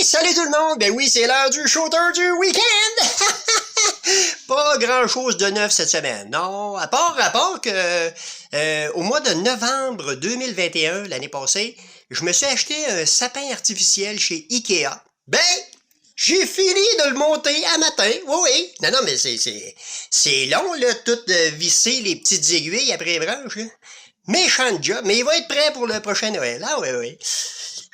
Salut tout le monde! Ben oui, c'est l'heure du shooter du week-end! Pas grand-chose de neuf cette semaine. Non, à part que au mois de novembre 2021, l'année passée, je me suis acheté un sapin artificiel chez Ikea. Ben, j'ai fini de le monter à matin. Oui. Non, mais c'est long, là, tout visser les petites aiguilles après les branches, là. Méchant job, mais il va être prêt pour le prochain Noël. Ah oui.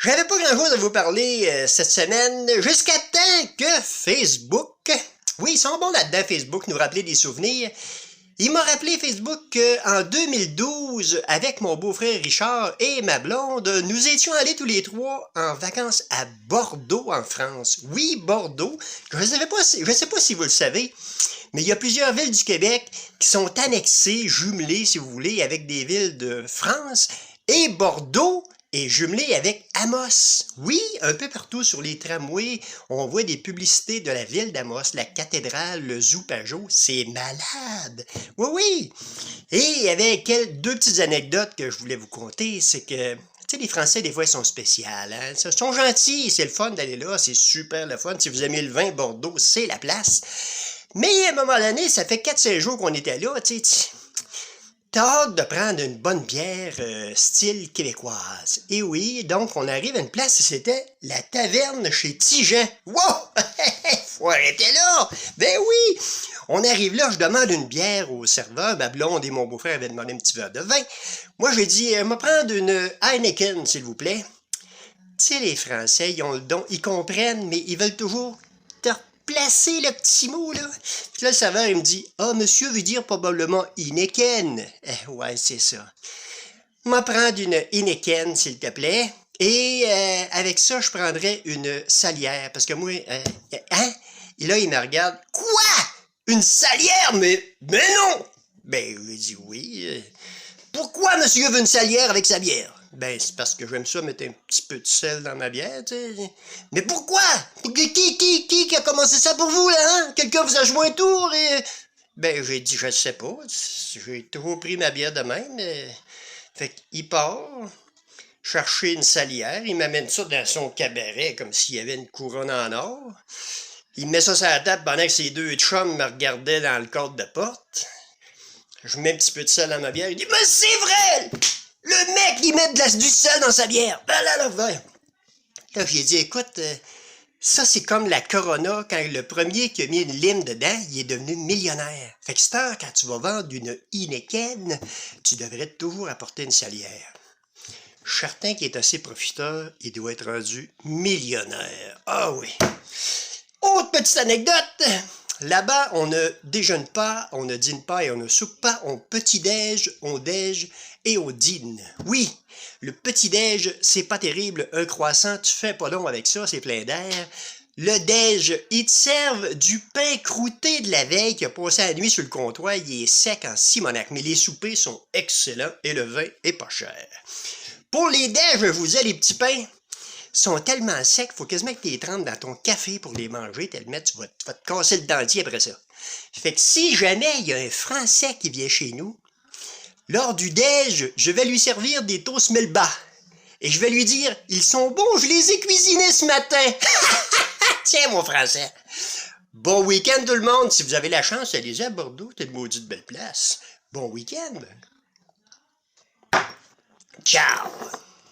J'avais pas grand-chose à vous parler cette semaine, jusqu'à temps que Facebook... Oui, ils sont bons là-dedans, Facebook, nous rappeler des souvenirs. Il m'a rappelé, Facebook, qu'en 2012, avec mon beau-frère Richard et ma blonde, nous étions allés tous les trois en vacances à Bordeaux, en France. Oui, Bordeaux. Je sais pas si vous le savez, mais il y a plusieurs villes du Québec qui sont annexées, jumelées, si vous voulez, avec des villes de France. Et Bordeaux est jumelé avec Amos. Oui, un peu partout sur les tramways, on voit des publicités de la ville d'Amos, la cathédrale, le zoo Pajot. C'est malade! Oui. Et il y avait deux petites anecdotes que je voulais vous conter. C'est que, tu sais, les Français, des fois, ils sont spéciaux. Hein? Ils sont gentils, c'est le fun d'aller là, c'est super le fun. Si vous aimez le vin, Bordeaux, c'est la place. Mais à un moment donné, ça fait 4-5 jours qu'on était là, tu sais. T'as hâte de prendre une bonne bière style québécoise. Et oui, donc on arrive à une place, c'était la taverne chez Tijan. Wow! Faut arrêter là! Ben oui! On arrive là, je demande une bière au serveur, ma blonde et mon beau-frère avaient demandé un petit verre de vin. Moi, j'ai dit, me prendre une Heineken, s'il vous plaît. Tu sais, les Français, ils ont le don, ils comprennent, mais ils veulent toujours te placer le petit mot, là. Puis là, le serveur, il me dit, « Ah, monsieur veut dire probablement Heineken. » Ouais, c'est ça. M'en prendre une Heineken, s'il te plaît. Et avec ça, je prendrais une salière. Parce que moi, hein? Et là, il me regarde. « Quoi? Une salière? Mais non! » Ben, je lui dis oui. Pourquoi monsieur veut une salière avec sa bière? Ben, c'est parce que j'aime ça mettre un petit peu de sel dans ma bière, tu sais. Mais pourquoi? Qui a commencé ça pour vous, là, hein? Quelqu'un vous a joué un tour et... Ben, j'ai dit, je sais pas. J'ai toujours pris ma bière de même. Fait qu'il part chercher une salière. Il m'amène ça dans son cabaret comme s'il y avait une couronne en or. Il met ça sur la table pendant que ses deux chums me regardaient dans le cadre de porte. Je mets un petit peu de sel dans ma bière. Il dit, mais c'est vrai! Le mec, il met du sel dans sa bière. Là, j'ai dit, écoute, ça, c'est comme la Corona, quand le premier qui a mis une lime dedans, il est devenu millionnaire. Fait que c'est tard, quand tu vas vendre une Heineken, tu devrais toujours apporter une salière. Je suis certain qu'il est assez profiteur, il doit être rendu millionnaire. Ah oui. Autre petite anecdote. Là-bas, on ne déjeune pas, on ne dîne pas et on ne soupe pas. On petit-déj, on déj et on dîne. Oui, le petit-déj, c'est pas terrible. Un croissant, tu fais pas long avec ça, c'est plein d'air. Le déj, ils te servent du pain croûté de la veille qui a passé la nuit sur le comptoir. Il est sec en Simonac, mais les soupers sont excellents et le vin est pas cher. Pour les déj, je vous dis, les petits pains sont tellement secs, faut quasiment que tu les trempes dans ton café pour les manger, tellement tu vas te casser le dentier après ça. Fait que si jamais il y a un Français qui vient chez nous, lors du déj, je vais lui servir des toasts Melba. Et je vais lui dire, ils sont bons, je les ai cuisinés ce matin. Tiens, mon Français. Bon week-end tout le monde, si vous avez la chance, allez-y à Bordeaux, c'est une maudite belle place. Bon week-end. Ciao.